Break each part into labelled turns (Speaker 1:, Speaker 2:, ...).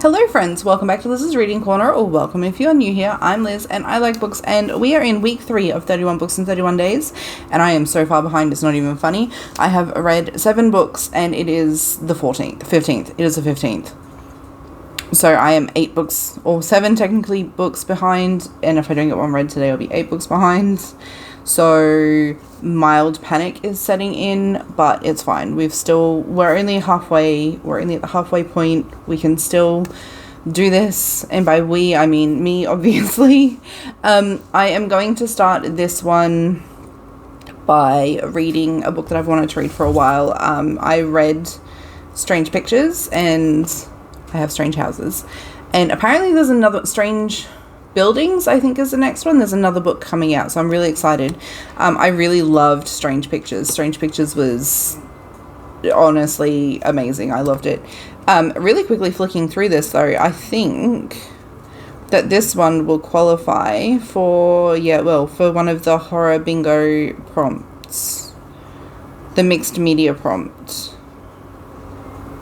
Speaker 1: Hello friends, welcome back to Liz's Reading Corner, or welcome if you're new here. I'm Liz and I like books, and we are in week 3 of 31 books in 31 days, and I am so far behind it's not even funny. I have read 7 books and it is the 15th. It is the 15th. So I am 8 books, or 7 technically books behind, and if I don't get one read today I'll be 8 books behind. So mild panic is setting in, but it's fine. we're only at the halfway point. We can still do this, and by we I mean me, obviously. I am going to start this one by reading a book that I've wanted to read for a while. I read Strange Pictures and I have Strange Houses, and apparently there's another Strange Buildings, I think, is the next one. There's another book coming out, so I'm really excited. I really loved Strange Pictures. Strange Pictures was honestly amazing. I loved it. Really quickly flicking through this though, I think that this one will qualify for one of the horror bingo prompts. The mixed media prompt.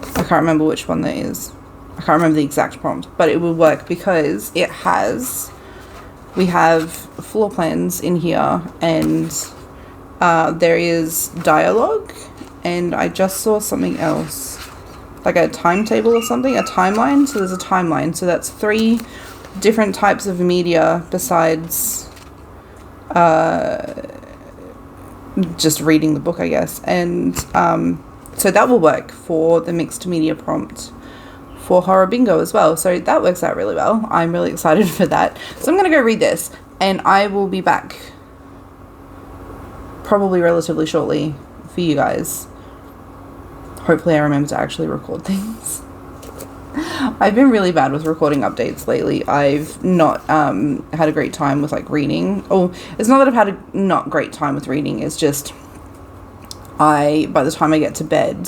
Speaker 1: I can't remember which one that is. I can't remember the exact prompt, but it will work because we have floor plans in here, and there is dialogue, and I just saw something else, like a timetable or something, a timeline. So there's a timeline, so that's 3 different types of media besides just reading the book, I guess. And so that will work for the mixed media prompt for horror bingo as well. So that works out really well. I'm really excited for that. So I'm going to go read this, and I will be back probably relatively shortly for you guys. Hopefully I remember to actually record things. I've been really bad with recording updates lately. I've not had a great time with like reading. Oh, it's not that I've had a not great time with reading. It's just by the time I get to bed,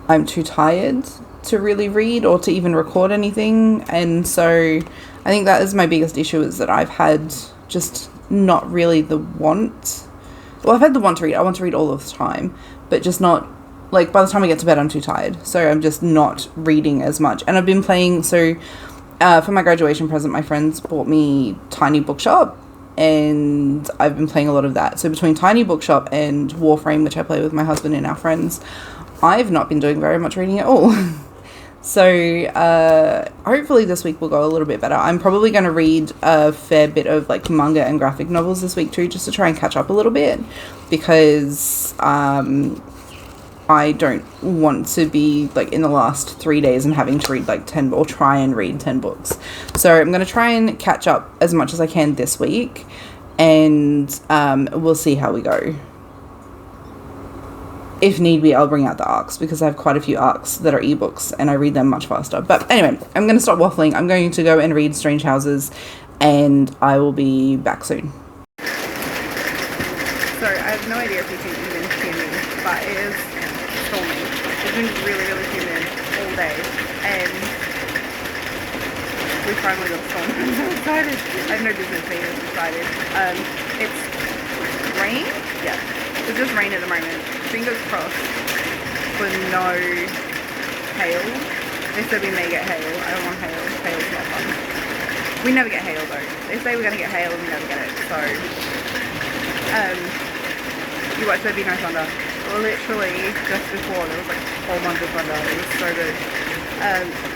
Speaker 1: I'm too tired to really read or to even record anything. And so I think that is my biggest issue, is that I've had just not really the want. Well, I've had the want to read. I want to read all of the time, but just not, like, by the time I get to bed I'm too tired, so I'm just not reading as much. And I've been playing, so for my graduation present, my friends bought me Tiny Bookshop, and I've been playing a lot of that. So between Tiny Bookshop and Warframe, which I play with my husband and our friends, I've not been doing very much reading at all. So hopefully this week will go a little bit better. I'm probably going to read a fair bit of like manga and graphic novels this week too, just to try and catch up a little bit, because I don't want to be like in the last 3 days and having to read like 10 or try and read 10 books. So I'm going to try and catch up as much as I can this week, and we'll see how we go. If need be, I'll bring out the ARCs, because I have quite a few ARCs that are ebooks and I read them much faster. But anyway, I'm going to stop waffling. I'm going to go and read Strange Houses, and I will be back soon. So I have no idea if you can even hear me, but it is storming. It's been really, really humid all day, and we finally got storm. I'm so excited. I have no business being this excited. It's rain? Yeah. It's just rain at the moment. Fingers crossed for no hail. They said we may get hail. I don't want hail. Hail's not fun. We never get hail though. They say we're going to get hail and we never get it. So, you watch There'd Be No Thunder. Literally, just before, there was like a whole bunch of thunder. It was so good.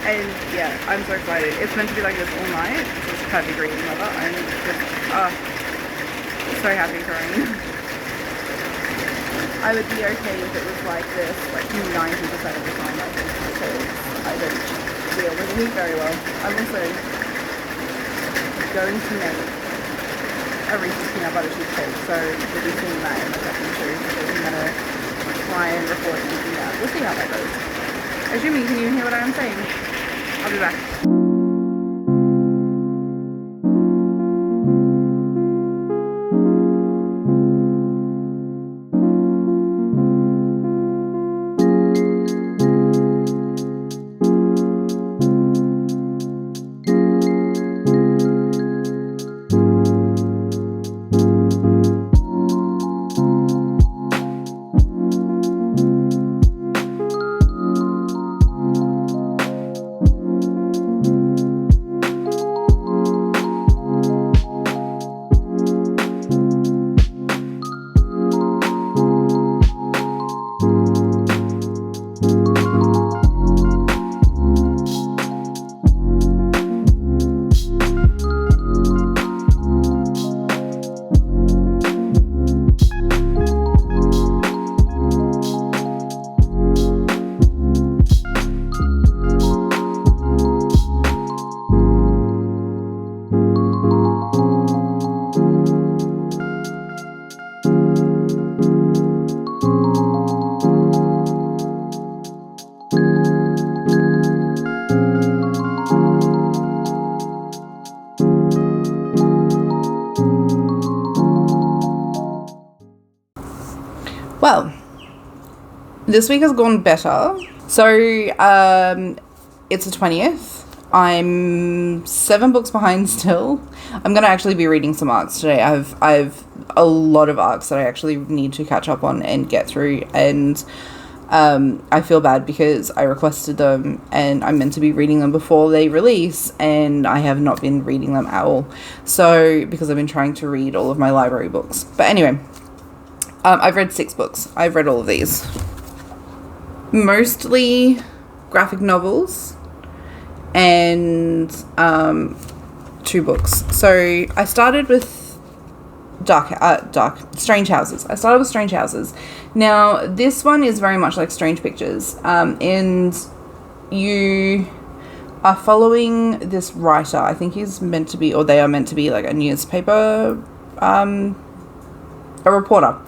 Speaker 1: And yeah, I'm so excited. It's meant to be like this all night. It's 5 degrees weather. I'm just so happy for rain. I would be okay if it was like this, like 90% of the time, I think, because I don't deal with the heat very well. I'm also going to make a Reese's peanut butter cheesecake, so we'll be seeing that in a second too, because I'm going to try and record eating that. We'll see how that goes. Assuming you can even hear what I'm saying. I'll be back. This week has gone better. So, it's the 20th. I'm 7 books behind still. I'm going to actually be reading some arcs today. I've a lot of arcs that I actually need to catch up on and get through, and I feel bad because I requested them and I'm meant to be reading them before they release, and I have not been reading them at all. So, because I've been trying to read all of my library books. But anyway, I've read 6 books. I've read all of these. Mostly graphic novels and 2 books. So I started with Strange Houses. I started with Strange Houses. Now, this one is very much like Strange Pictures, and you are following this writer. I think he's meant to be, or they are meant to be, like a newspaper, a reporter,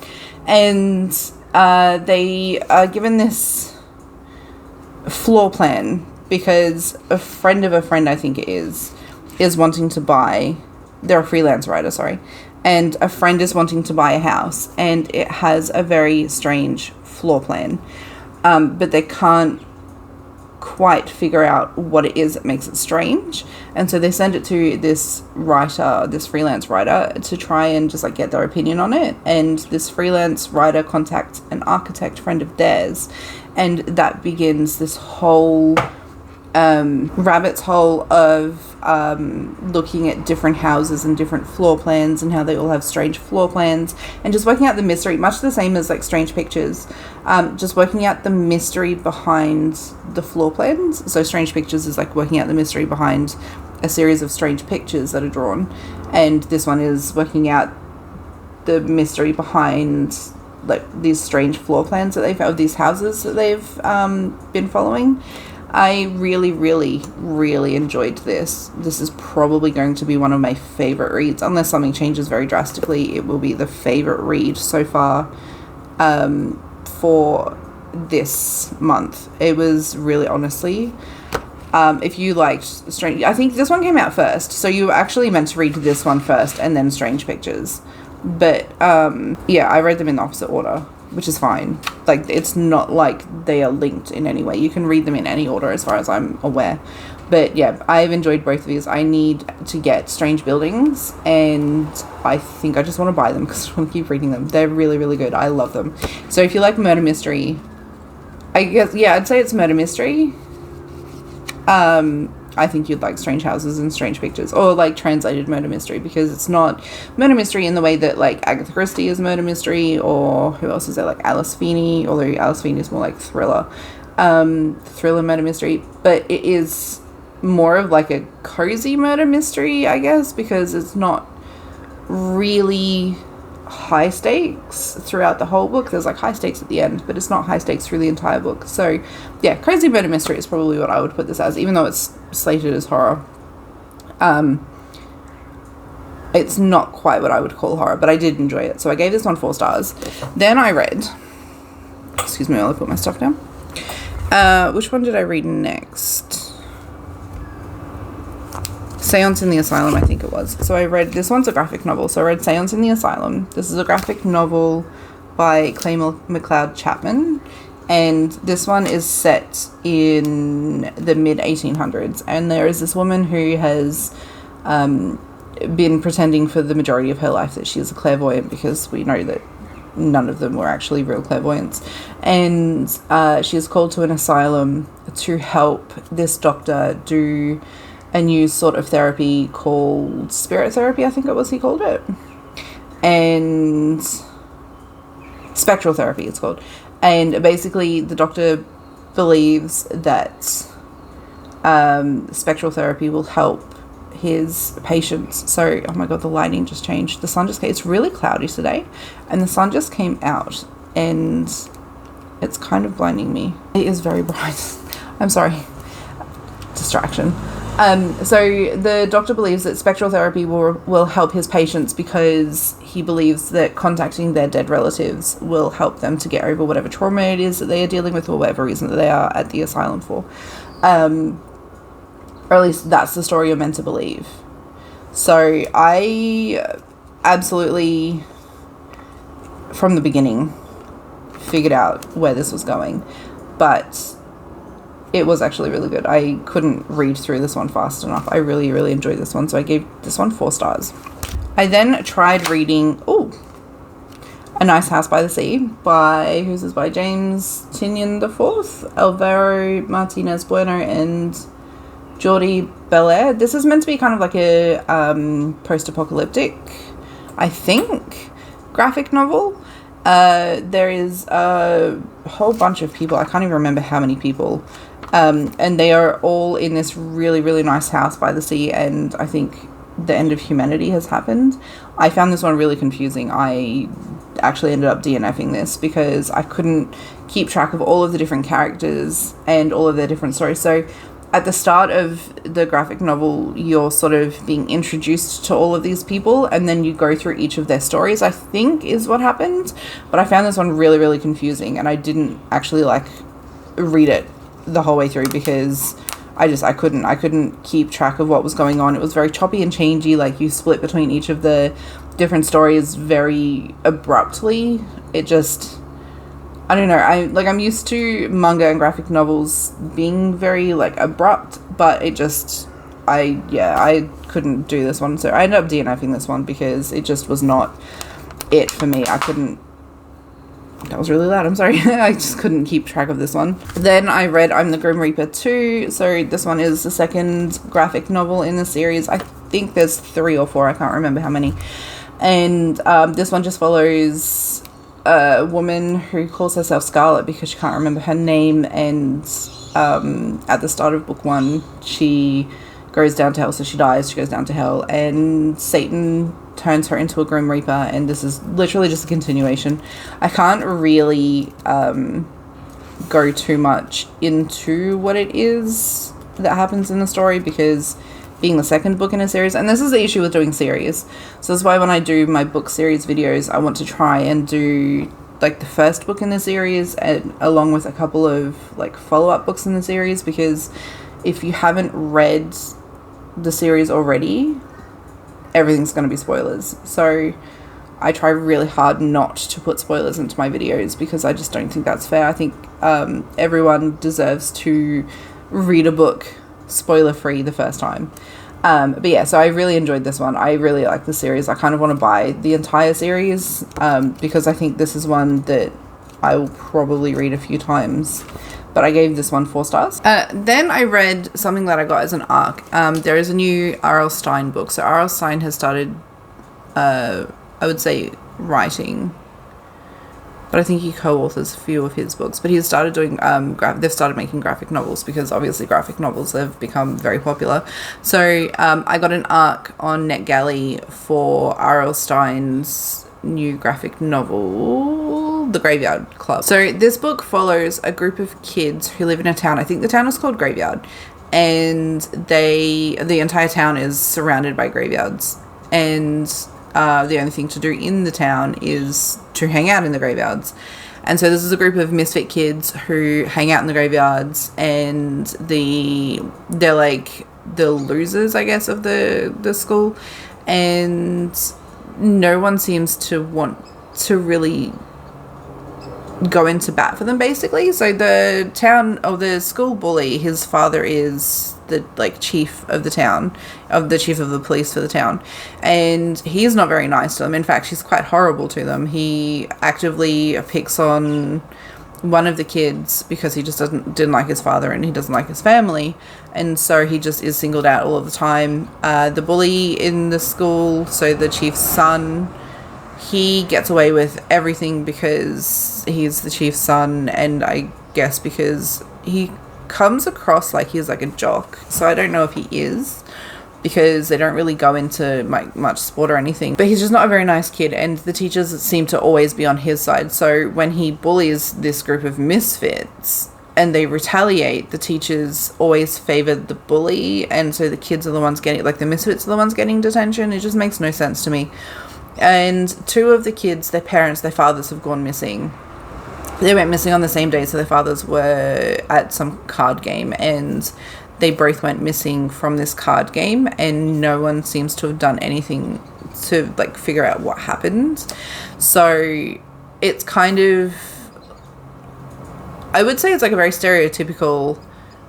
Speaker 1: and they are given this floor plan because a friend of a friend, I think it is wanting to buy, they're a freelance writer, sorry, and a friend is wanting to buy a house, and it has a very strange floor plan, but they can't quite figure out what it is that makes it strange, and so they send it to this writer, this freelance writer, to try and just like get their opinion on it. And this freelance writer contacts an architect friend of theirs, and that begins this whole rabbit's hole of looking at different houses and different floor plans and how they all have strange floor plans, and just working out the mystery, much the same as like Strange Pictures, just working out the mystery behind the floor plans. So Strange Pictures is like working out the mystery behind a series of strange pictures that are drawn, and this one is working out the mystery behind like these strange floor plans that they've of these houses that they've been following. I really, really, really enjoyed this. This is probably going to be one of my favorite reads. Unless something changes very drastically, it will be the favorite read so far for this month. It was really, honestly, if you liked Strange... I think this one came out first, so you were actually meant to read this one first and then Strange Pictures. But, yeah, I read them in the opposite order, which is fine. Like, it's not like they are linked in any way. You can read them in any order as far as I'm aware. But yeah, I've enjoyed both of these. I need to get Strange Buildings, and I think I just want to buy them because I want to keep reading them. They're really, really good. I love them. So if you like murder mystery, I guess, yeah, I'd say it's murder mystery. I think you'd like Strange Houses and Strange Pictures, or like translated murder mystery, because it's not murder mystery in the way that like Agatha Christie is murder mystery, or who else is there, like Alice Feeney, although Alice Feeney is more like thriller murder mystery, but it is more of like a cozy murder mystery, I guess, because it's not really high stakes throughout the whole book. There's like high stakes at the end, but it's not high stakes through the entire book. So yeah, cozy murder mystery is probably what I would put this as, even though it's slated as horror. It's not quite what I would call horror, but I did enjoy it, so I gave this one 4 stars. Then I read, excuse me while I put my stuff down, which one did I read next? Seance in the Asylum, I think it was. So I read, this one's a graphic novel, so I read Seance in the Asylum. This is a graphic novel by Clay McLeod Chapman, and this one is set in the mid-1800s, and there is this woman who has been pretending for the majority of her life that she is a clairvoyant, because we know that none of them were actually real clairvoyants, and she is called to an asylum to help this doctor do a new sort of therapy called spirit therapy, I think it was he called it, and spectral therapy it's called. And basically the doctor believes that spectral therapy will help his patients. So, oh my god, the lighting just changed. The sun just came. It's really cloudy today, and the sun just came out, and it's kind of blinding me. It is very bright. I'm sorry. Distraction. So the doctor believes that spectral therapy will help his patients because he believes that contacting their dead relatives will help them to get over whatever trauma it is that they are dealing with, or whatever reason that they are at the asylum for. Or at least that's the story you're meant to believe. So I absolutely, from the beginning, figured out where this was going. But it was actually really good. I couldn't read through this one fast enough. I really, really enjoyed this one, so I gave this one 4 stars. I then tried reading, A Nice House by the Sea by, who's this by? James Tinian IV, Alvaro Martinez Bueno, and Jordi Belair. This is meant to be kind of like a post-apocalyptic, I think, graphic novel. There is a whole bunch of people. I can't even remember how many people. And they are all in this really, really nice house by the sea, and I think the end of humanity has happened. I found this one really confusing. I actually ended up DNFing this because I couldn't keep track of all of the different characters and all of their different stories. So at the start of the graphic novel, you're sort of being introduced to all of these people, and then you go through each of their stories, I think is what happened. But I found this one really, really confusing, and I didn't actually read it the whole way through because I couldn't keep track of what was going on. It was very choppy and changey. Like, you split between each of the different stories very abruptly. It just, I don't know. I'm used to manga and graphic novels being very abrupt, but it just, I couldn't do this one. So I ended up DNFing this one because it just was not it for me. I couldn't. That was really loud, I'm sorry. I just couldn't keep track of this one. Then I read I'm the Grim Reaper 2. So this one is the second graphic novel in the series. I think there's 3 or 4, I can't remember how many. And this one just follows a woman who calls herself Scarlet because she can't remember her name. And at the start of book 1, she goes down to hell, so she dies, she goes down to hell, and Satan turns her into a Grim Reaper, and this is literally just a continuation. I can't really go too much into what it is that happens in the story because being the second book in a series, and this is the issue with doing series, so that's why when I do my book series videos, I want to try and do the first book in the series and along with a couple of follow-up books in the series, because if you haven't read the series already, everything's going to be spoilers. So I try really hard not to put spoilers into my videos because I just don't think that's fair. I think everyone deserves to read a book spoiler-free the first time. But yeah, so I really enjoyed this one. I really like the series. I kind of want to buy the entire series because I think this is one that I will probably read a few times. But I gave this one 4 stars. Then I read something that I got as an ARC. There is a new R.L. Stine book. So R.L. Stine has started, I would say, writing. But I think he co-authors a few of his books. But he's started doing, they've started making graphic novels because obviously graphic novels have become very popular. So I got an ARC on NetGalley for R.L. Stine's new graphic novel, The Graveyard Club. So this book follows a group of kids who live in a town. I think the town is called Graveyard, and the entire town is surrounded by graveyards, and the only thing to do in the town is to hang out in the graveyards. And so this is a group of misfit kids who hang out in the graveyards, and they're like the losers, I guess, of the school, and no one seems to want to really go into bat for them, basically. So the town, or the school bully, his father is the chief of the town, of the chief of the police for the town, and he's not very nice to them. In fact, he's quite horrible to them. He actively picks on one of the kids because he just didn't like his father and he doesn't like his family, and so he just is singled out all of the time. The bully in the school, so the chief's son, he gets away with everything because he's the chief's son, and I guess because he comes across like he's like a jock. So I don't know if he is, because they don't really go into much sport or anything, but he's just not a very nice kid, and the teachers seem to always be on his side. So when he bullies this group of misfits and they retaliate, the teachers always favor the bully, and so the kids are the ones getting, the misfits are the ones getting detention. It just makes no sense to me. And 2 of the kids, their fathers have gone missing. They went missing on the same day, so their fathers were at some card game, and they both went missing from this card game, and no one seems to have done anything to figure out what happened. So it's kind of I would say it's like a very stereotypical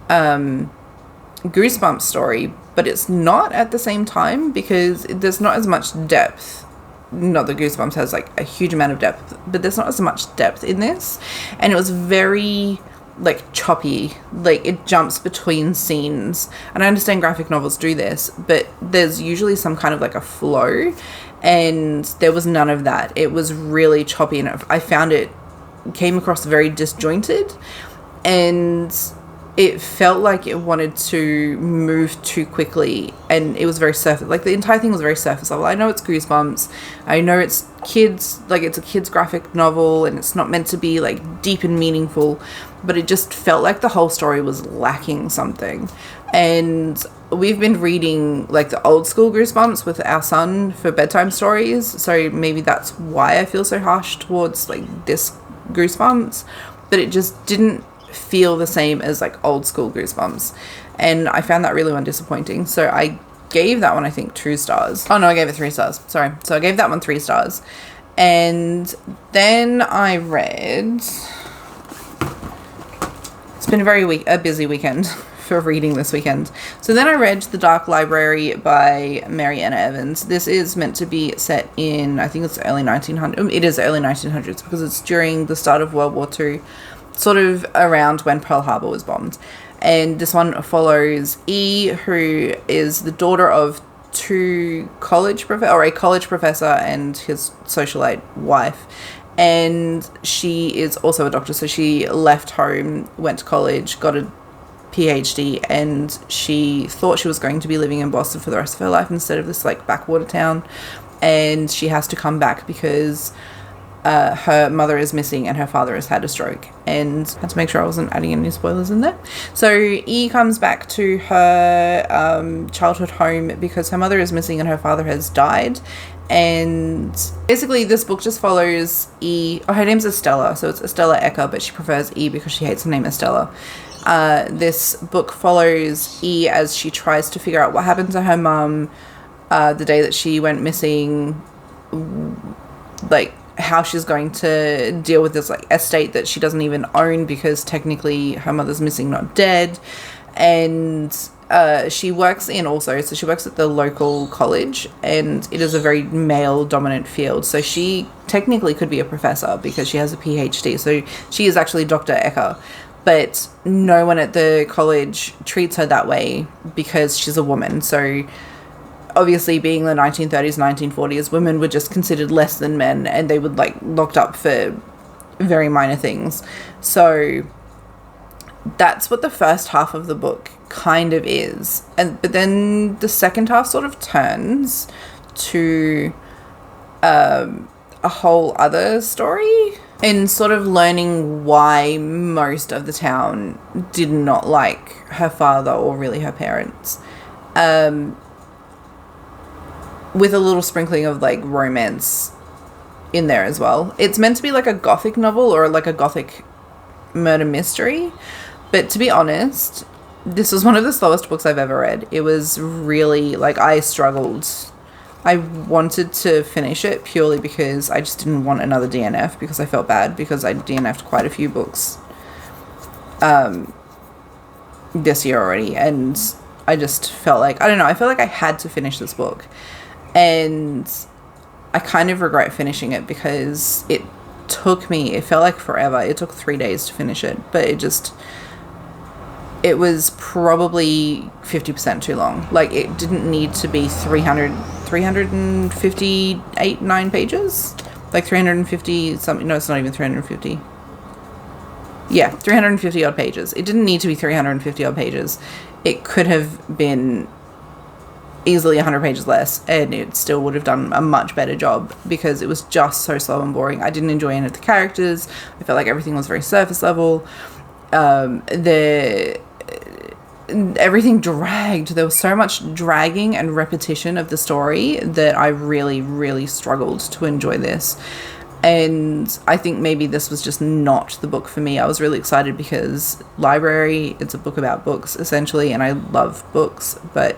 Speaker 1: Goosebumps story, but it's not at the same time, because there's not as much depth. Not that Goosebumps has like a huge amount of depth, but there's not as much depth in this, and it was very like choppy, like it jumps between scenes. And I understand graphic novels do this, but there's usually some kind of like a flow, and there was none of that. It was really choppy, and I found it came across very disjointed, and it felt like it wanted to move too quickly, and it was very surface, like the entire thing was very surface level. I know it's Goosebumps, I know it's kids, like it's a kids graphic novel, and it's not meant to be like deep and meaningful, but it just felt like the whole story was lacking something. And we've been reading like the old school Goosebumps with our son for bedtime stories, so maybe that's why I feel so harsh towards like this Goosebumps, but it just didn't feel the same as like old school Goosebumps, and I found that really disappointing. So I gave that one, I think, 2 stars. Oh no, I gave it 3 stars, sorry. So I gave that one 3 stars, and then I read, it's been a busy weekend for reading this weekend. So then I read The Dark Library by Mary Anna Evans. This is meant to be set in, I think it's early 1900s. It is early 1900s because it's during the start of World War II, sort of around when Pearl Harbor was bombed. And this one follows E, who is the daughter of a college professor and his socialite wife. And she is also a doctor, so she left home, went to college, got a PhD, and she thought she was going to be living in Boston for the rest of her life instead of this like backwater town. And she has to come back because her mother is missing and her father has had a stroke. And I had to make sure I wasn't adding any spoilers in there. So E comes back to her childhood home because her mother is missing and her father has died. And basically this book just follows E. Her name's Estella, so it's Estella Ecker, but she prefers E because she hates the name Estella. This book follows E as she tries to figure out what happened to her mum the day that she went missing, like how she's going to deal with this like estate that she doesn't even own because technically her mother's missing, not dead. And she works at the local college, and it is a very male dominant field, so she technically could be a professor because she has a PhD, so she is actually Dr. Ecker, but no one at the college treats her that way because she's a woman. So obviously, being the 1930s, 1940s, women were just considered less than men, and they would like locked up for very minor things. So that's what the first half of the book kind of is, but then the second half sort of turns to a whole other story, and sort of learning why most of the town did not like her father or really her parents. With a little sprinkling of like romance in there as well. It's meant to be like a gothic novel or like a gothic murder mystery, but to be honest, this was one of the slowest books I've ever read. It was really like, I struggled. I wanted to finish it purely because I just didn't want another DNF, because I felt bad because I DNF'd quite a few books this year already, and I just felt like, I don't know, I felt like I had to finish this book. And I kind of regret finishing it because it felt like forever. It took 3 days to finish it, but it was probably 50% too long. Like, it didn't need to be 359 pages? Like 350 something. No, it's not even 350. Yeah, 350 odd pages. It didn't need to be 350 odd pages. It could have been easily 100 pages less, and it still would have done a much better job because it was just so slow and boring. I didn't enjoy any of the characters. I felt like everything was very surface level. Everything dragged. There was so much dragging and repetition of the story that I really, really struggled to enjoy this. And I think maybe this was just not the book for me. I was really excited because library, it's a book about books essentially, and I love books, but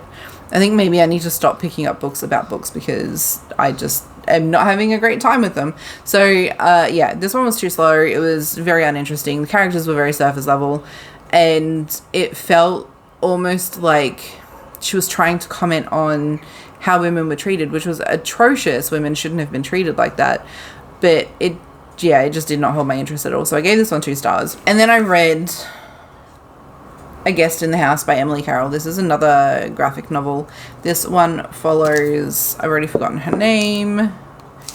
Speaker 1: I think maybe I need to stop picking up books about books because I just am not having a great time with them. So yeah, this one was too slow. It was very uninteresting. The characters were very surface level, and it felt almost like she was trying to comment on how women were treated, which was atrocious. Women shouldn't have been treated like that. But it just did not hold my interest at all. So I gave this one 2 stars. And then I read A Guest in the House by Emily Carroll. This is another graphic novel. This one follows, I've already forgotten her name,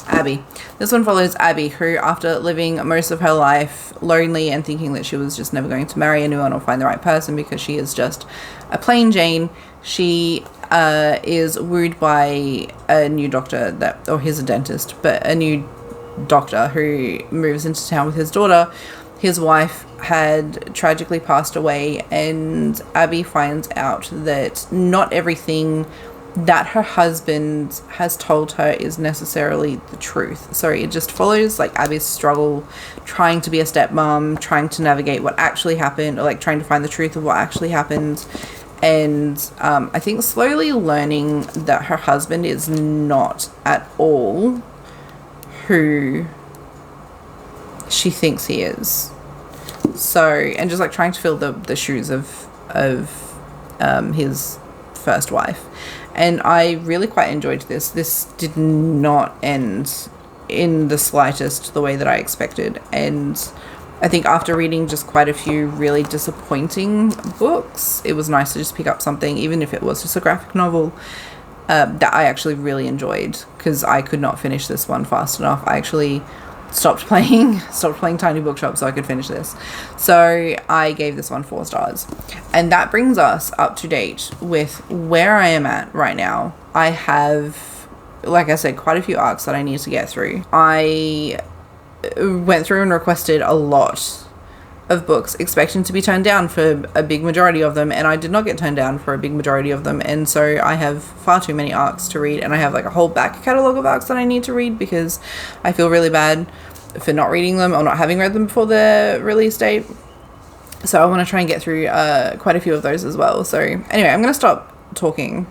Speaker 1: Abby. This one follows Abby, who, after living most of her life lonely and thinking that she was just never going to marry anyone or find the right person because she is just a plain Jane, she is wooed by a new doctor or he's a dentist, but a new doctor who moves into town with his daughter. His wife had tragically passed away, and Abby finds out that not everything that her husband has told her is necessarily the truth. So it just follows like Abby's struggle trying to be a stepmom, trying to navigate what actually happened, or like trying to find the truth of what actually happened. And I think slowly learning that her husband is not at all who she thinks he is. So, and just like trying to fill the shoes of his first wife. And I really quite enjoyed this. This did not end in the slightest the way that I expected. And I think after reading just quite a few really disappointing books, it was nice to just pick up something, even if it was just a graphic novel, that I actually really enjoyed, because I could not finish this one fast enough. I actually stopped playing Tiny Bookshop so I could finish this. So I gave this one 4 stars. And that brings us up to date with where I am at right now. I have, like I said, quite a few arcs that I need to get through. I went through and requested a lot of books, expecting to be turned down for a big majority of them, and I did not get turned down for a big majority of them. And so I have far too many arcs to read, and I have like a whole back catalogue of arcs that I need to read because I feel really bad for not reading them or not having read them before the release date. So I want to try and get through quite a few of those as well. So anyway, I'm going to stop talking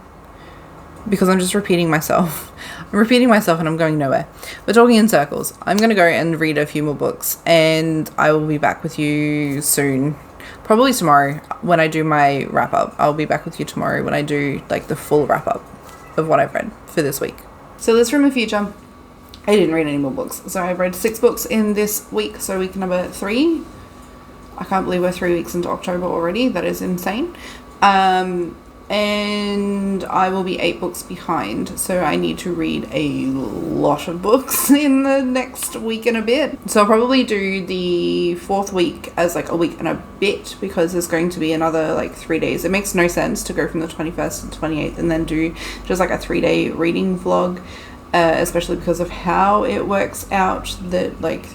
Speaker 1: because I'm just repeating myself. I'm repeating myself and I'm going nowhere. We're talking in circles. I'm going to go and read a few more books, and I will be back with you soon. Probably tomorrow when I do my wrap up. I'll be back with you tomorrow when I do like the full wrap up of what I've read for this week. So Liz from the future. I didn't read any more books. So I've read 6 books in this week. So week number 3. I can't believe we're 3 weeks into October already. That is insane. And I will be 8 books behind, so I need to read a lot of books in the next week and a bit. So I'll probably do the 4th week as like a week and a bit, because there's going to be another like 3 days. It makes no sense to go from the 21st to the 28th and then do just like a 3-day reading vlog, especially because of how it works out that like,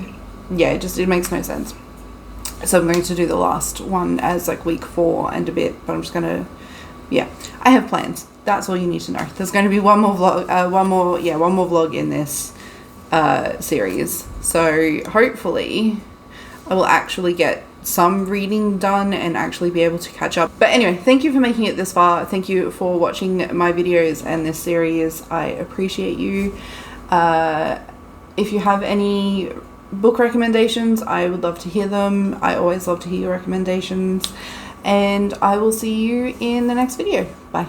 Speaker 1: yeah, it makes no sense. So I'm going to do the last one as like week 4 and a bit, but I'm just going to, yeah, I have plans. That's all you need to know. There's going to be one more vlog in this series. So hopefully I will actually get some reading done and actually be able to catch up. But anyway, thank you for making it this far. Thank you for watching my videos and this series. I appreciate you. If you have any book recommendations, I would love to hear them. I always love to hear your recommendations. And I will see you in the next video. Bye.